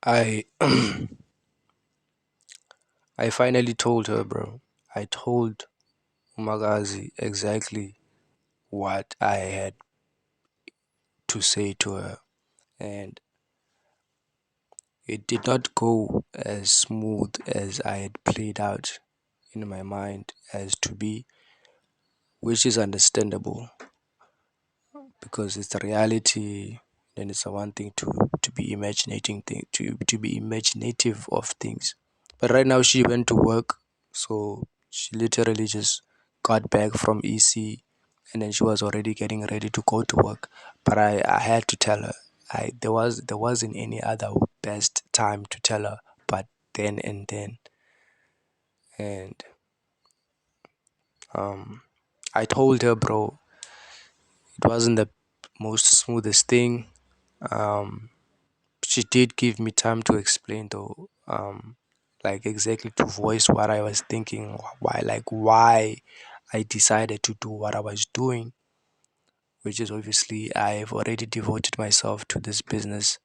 I I finally told her, bro. I told Umagazi exactly what I had to say to her, and it did not go as smooth as I had played out in my mind as to be, which is understandable because it's a reality. Then it's a one thing to be imaginating thing to be imaginative of things. But right now she went to work, so she literally just got back from EC, and then she was already getting ready to go to work. But I had to tell her. There wasn't any other best time to tell her but then and then. And um I told her, bro, it wasn't the most smoothest thing. Um she did give me time to explain though, like exactly to voice what I was thinking, why I decided to do what I was doing, which is obviously I've already devoted myself to this business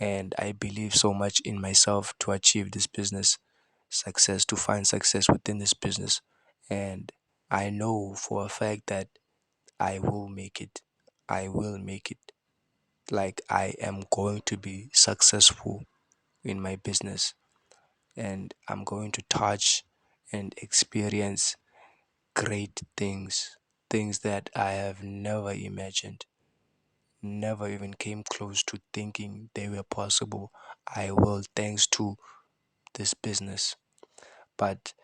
and I believe so much in myself to achieve this business success, to find success within this business. And I know for a fact that I will make it. I will make it. Like I am going to be successful in my business and I'm going to touch and experience great things, things that I have never imagined, never even came close to thinking they were possible. I will, thanks to this business. But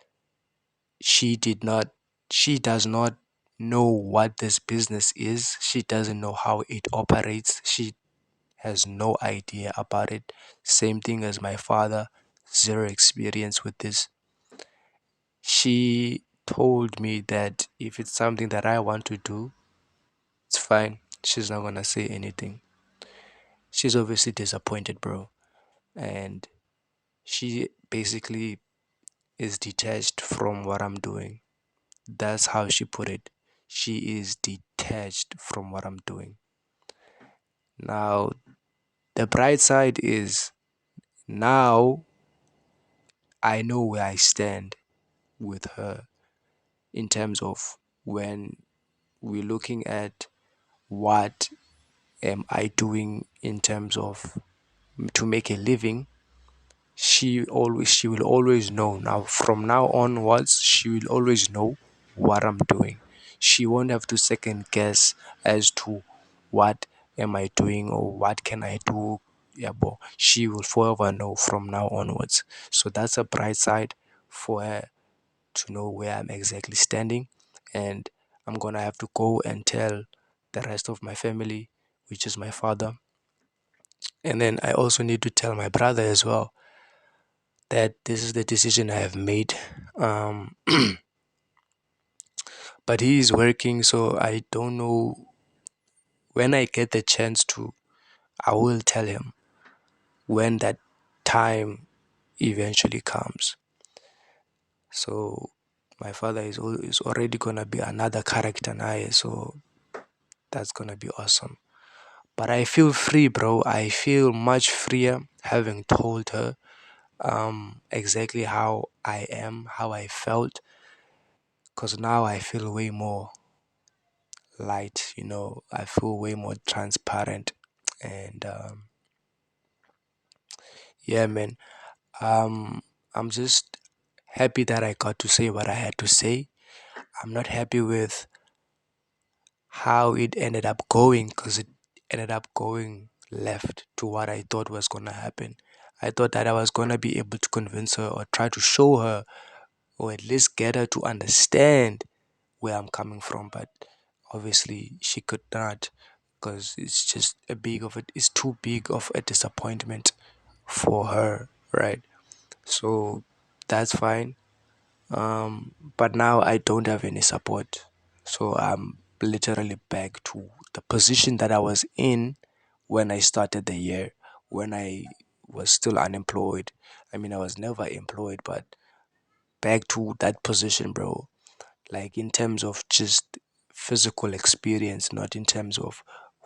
she did not, she does not know what this business is. She doesn't know how it operates. She has no idea about it. Same thing as my father, zero experience with this. She told me that if it's something that I want to do, it's fine. She's not gonna say anything. She's obviously disappointed, bro. And she basically is detached from what I'm doing. That's how she put it. She is detached from what I'm doing. Now, the bright side is now I know where I stand with her in terms of when we're looking at what am I doing in terms of to make a living. She will always know. Now from now onwards she will always know what I'm doing. She won't have to second guess as to what am I doing or what can I do. Yeah, but she will forever know from now onwards. So that's a bright side for her to know where I'm exactly standing. And I'm gonna have to go and tell the rest of my family, which is my father. And then I also need to tell my brother as well that this is the decision I have made. Um, but he is working, so I don't know when I get the chance to. I will tell him when that time eventually comes. So my father is already gonna be another character now, so that's gonna be awesome. But I feel free, bro. I feel much freer having told her exactly how I am, how I felt, because now I feel way more light, I feel way more transparent. And yeah, man, um, I'm just happy that I got to say what I had to say. I'm not happy with how it ended up going because it ended up going left to what I thought was going to happen. I thought that I was going to be able to convince her or try to show her or at least get her to understand where I'm coming from, but obviously she could not because it's just it's too big of a disappointment for her, right? So that's fine. But now I don't have any support, so I'm literally back to the position that I was in when I started the year, when I was still unemployed. I mean, I was never employed, but back to that position, bro. Like in terms of just physical experience, not in terms of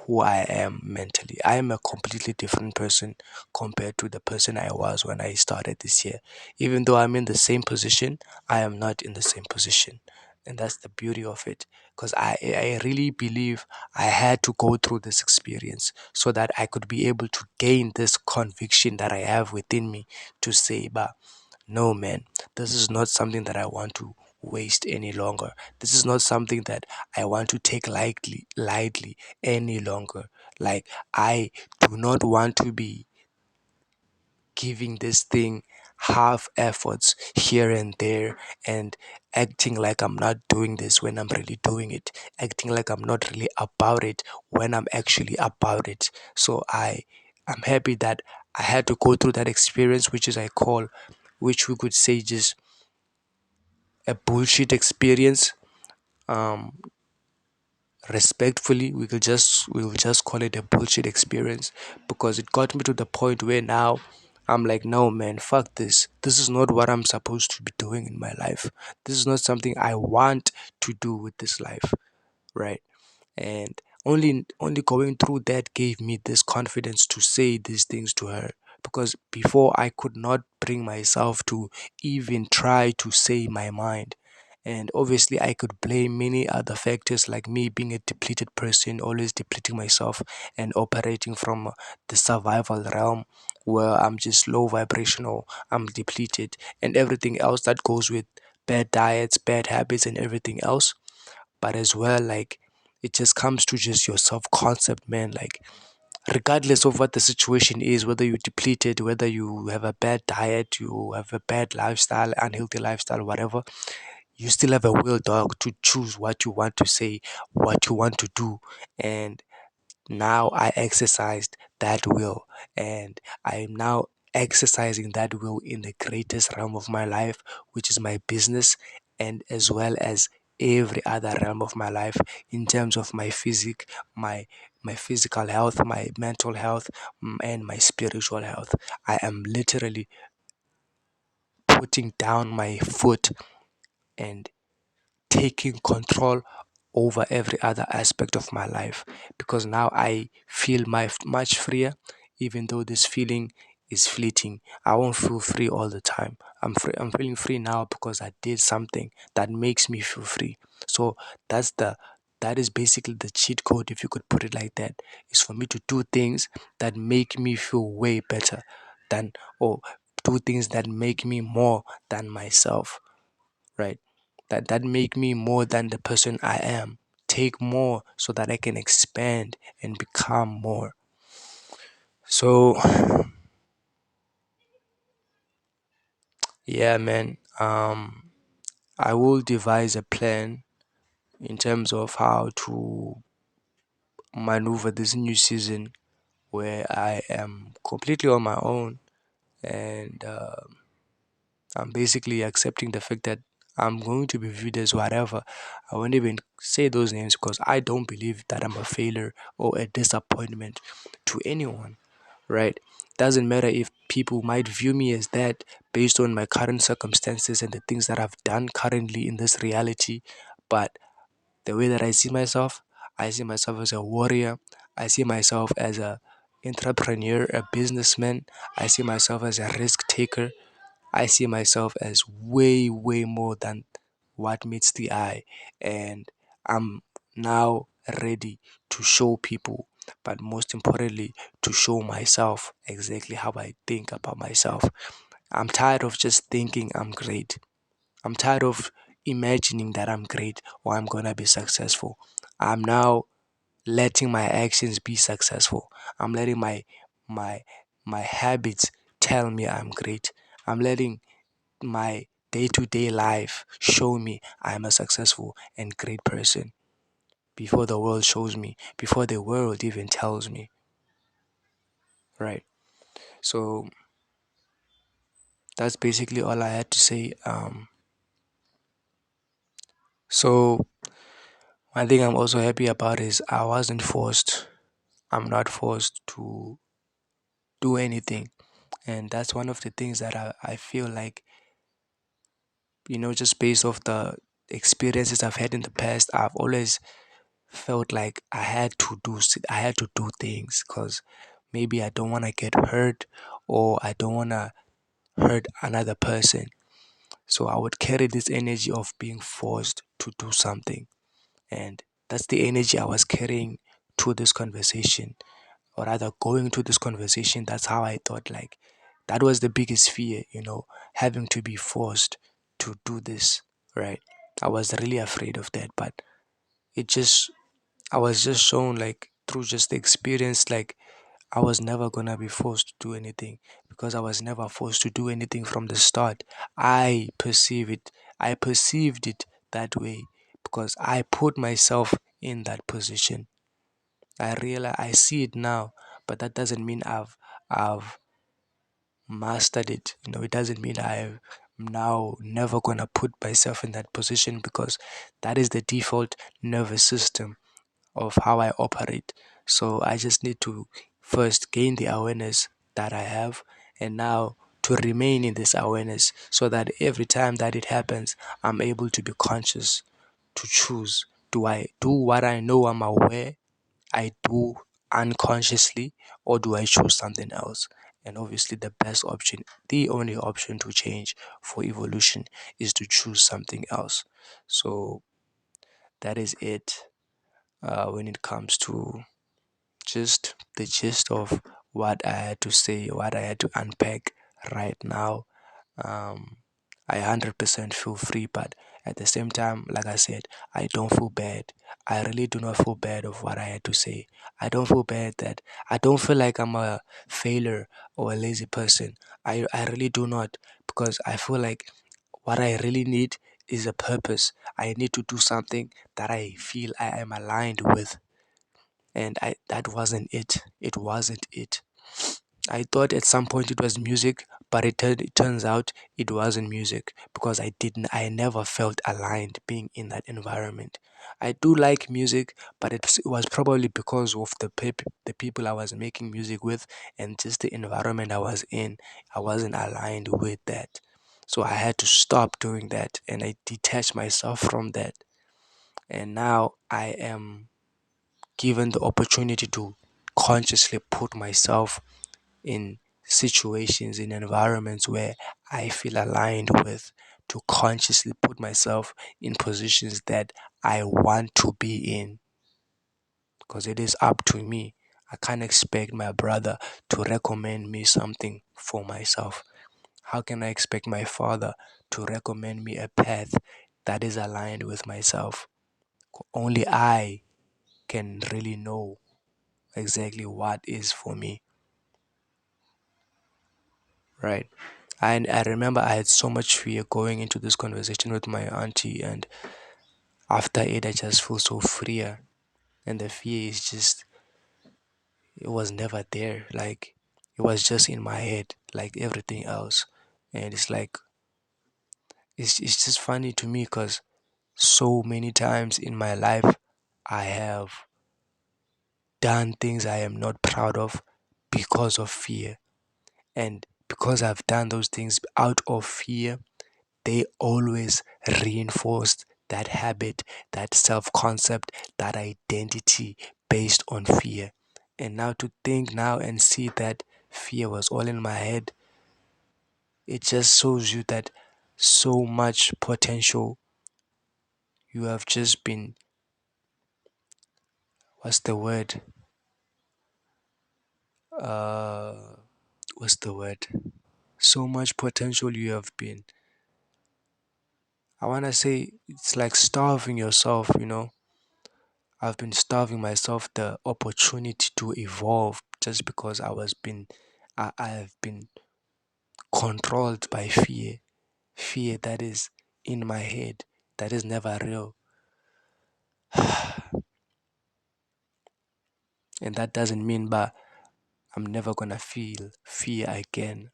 who I am mentally. I am a completely different person compared to the person I was when I started this year. Even though I'm in the same position, I am not in the same position. And that's the beauty of it. Because I really believe I had to go through this experience so that I could be able to gain this conviction that I have within me to say, bah, no, man, this is not something that I want to waste any longer. This is not something that I want to take lightly any longer. Like, I do not want to be giving this thing half efforts here and there and acting like I'm not doing this when I'm really doing it, acting like I'm not really about it when I'm actually about it. So I'm happy that I had to go through that experience, which we could say just a bullshit experience. Um, Respectfully, we will just call it a bullshit experience because it got me to the point where now I'm like, no, man, fuck this. This is not what I'm supposed to be doing in my life. This is not something I want to do with this life, right? And only going through that gave me this confidence to say these things to her, because before I could not bring myself to even try to say my mind. And obviously I could blame many other factors, like me being a depleted person, always depleting myself and operating from the survival realm where I'm just low vibrational, I'm depleted, and everything else that goes with bad diets, bad habits, and everything else. But as well, like, it just comes to just your self concept, man. Like, regardless of what the situation is, whether you're depleted, whether you have a bad diet, you have a bad lifestyle, unhealthy lifestyle, whatever, you still have a will, dog, to choose what you want to say, what you want to do. And now I exercised that will, and I am now exercising that will in the greatest realm of my life, which is my business, and as well as every other realm of my life, in terms of my physique, my physical health, my mental health, and my spiritual health. I am literally putting down my foot and taking control over every other aspect of my life, because now I feel much freer. Even though this feeling is fleeting, I won't feel free all the time. I'm feeling free now because I did something that makes me feel free. So that's the that is basically the cheat code, if you could put it like that, is for me to do things that make me feel way better than, or do things that make me more than myself, right? That make me more than the person I am. Take more so that I can expand and become more. So yeah, man. I will devise a plan in terms of how to maneuver this new season where I am completely on my own, and I'm basically accepting the fact that I'm going to be viewed as whatever. I won't even say those names because I don't believe that I'm a failure or a disappointment to anyone, right? Doesn't matter if people might view me as that based on my current circumstances and the things that I've done currently in this reality. But the way that I see myself as a warrior. I see myself as a entrepreneur, a businessman. I see myself as a risk taker. I see myself as way, way more than what meets the eye. And I'm now ready to show people, but most importantly, to show myself exactly how I think about myself. I'm tired of just thinking I'm great. I'm tired of imagining that I'm great or I'm gonna be successful. I'm now letting my actions be successful. I'm letting my my habits tell me I'm great. I'm letting my day-to-day life show me I'm a successful and great person before the world shows me, before the world even tells me, right? So that's basically all I had to say. So one thing I'm also happy about is I wasn't forced. I'm not forced to do anything, and that's one of the things that I feel like, just based off the experiences I've had in the past, I've always felt like I had to do things because maybe I don't want to get hurt or I don't want to hurt another person. So I would carry this energy of being forced to do something. And that's the energy I was carrying to this conversation, or rather going to this conversation. That's how I thought, like, that was the biggest fear, having to be forced to do this, right? I was really afraid of that, but it just, I was just shown, like, through just the experience, like, I was never gonna be forced to do anything because I was never forced to do anything from the start. I perceived it that way because I put myself in that position. I see it now, but that doesn't mean I've mastered it. It doesn't mean I'm now never gonna put myself in that position because that is the default nervous system of how I operate. So I just need to first gain the awareness that I have, and now to remain in this awareness so that every time that it happens, I'm able to be conscious to choose. Do I do what I know I'm aware I do unconsciously, or do I choose something else? And obviously, the only option to change for evolution is to choose something else. So that is it when it comes to just the gist of what I had to say, what I had to unpack right now. Um, I 100% feel free, but at the same time, like I said, I don't feel bad. I really do not feel bad of what I had to say. I don't feel bad that I don't feel like I'm a failure or a lazy person. I really do not, because I feel like what I really need is a purpose. I need to do something that I feel I am aligned with, and I that wasn't it. It wasn't it. I thought at some point it was music, but it turns out it wasn't music because I never felt aligned being in that environment. I do like music, but it was probably because of the people I was making music with and just the environment I was in. I wasn't aligned with that. So I had to stop doing that and I detached myself from that. And now I am given the opportunity to consciously put myself in situations, in environments where I feel aligned with, to consciously put myself in positions that I want to be in, because it is up to me. I can't expect my brother to recommend me something for myself. How can I expect my father to recommend me a path that is aligned with myself? Only I can really know exactly what is for me, right? And I remember I had so much fear going into this conversation with my auntie, and after it, I just feel so freer. And the fear is just, it was never there. Like, it was just in my head, like everything else. And it's like, it's just funny to me because so many times in my life, I have done things I am not proud of because of fear. And because I've done those things out of fear, they always reinforced that habit, that self concept, that identity based on fear. And now to think now and see that fear was all in my head, it just shows you that so much potential you have just been, what's the word? Uh, what's the word? So much potential you have been. I want to say it's like starving yourself. I've been starving myself the opportunity to evolve just because I have been controlled by fear. Fear that is in my head, that is never real. And that doesn't mean but I'm never gonna feel fear again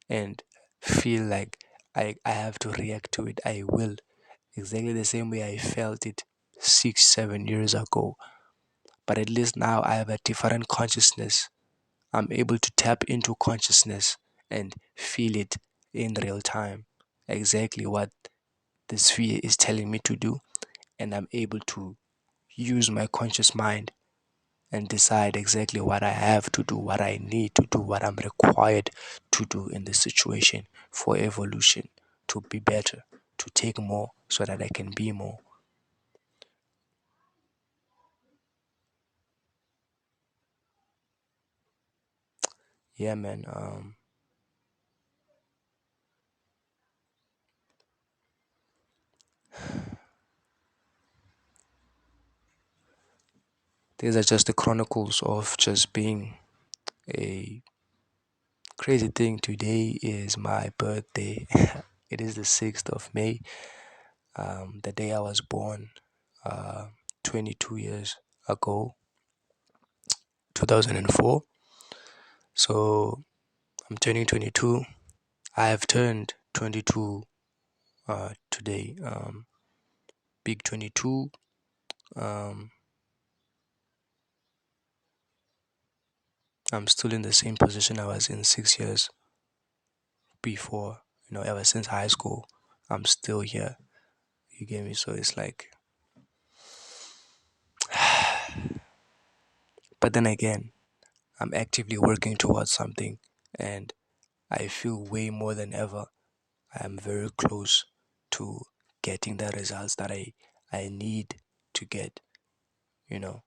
and feel like I have to react to it. I will. Exactly the same way I felt it 6, 7 years ago. But at least now I have a different consciousness. I'm able to tap into consciousness and feel it in real time. Exactly what the sphere is telling me to do, and I'm able to use my conscious mind and decide exactly what I have to do, what I need to do, what I'm required to do in this situation for evolution, to be better, to take more so that I can be more. Yeah, man. These are just the chronicles of just being a crazy thing. Today is my birthday. It is the 6th of May, the day I was born, uh, 22 years ago, 2004. So I'm turning 22. I have turned 22 today. Big 22. Um, I'm still in the same position I was in 6 years before. Ever since high school, I'm still here. You get me? So it's like, but then again, I'm actively working towards something, and I feel way more than ever. I am very close to getting the results that I need to get. You know,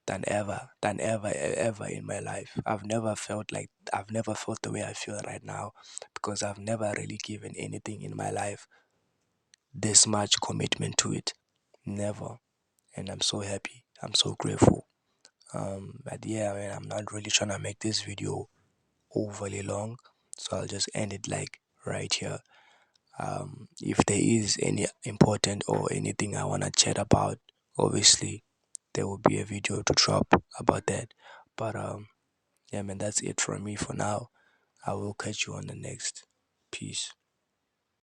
than ever in my life. I've never felt the way I feel right now because I've never really given anything in my life this much commitment to it. Never. And I'm so happy. I'm so grateful. But yeah, I mean, I'm not really trying to make this video overly long, so I'll just end it like right here. If there is any important or anything I wanna chat about, obviously there will be a video to drop about that. But yeah, man, that's it from me for now. I will catch you on the next. Peace.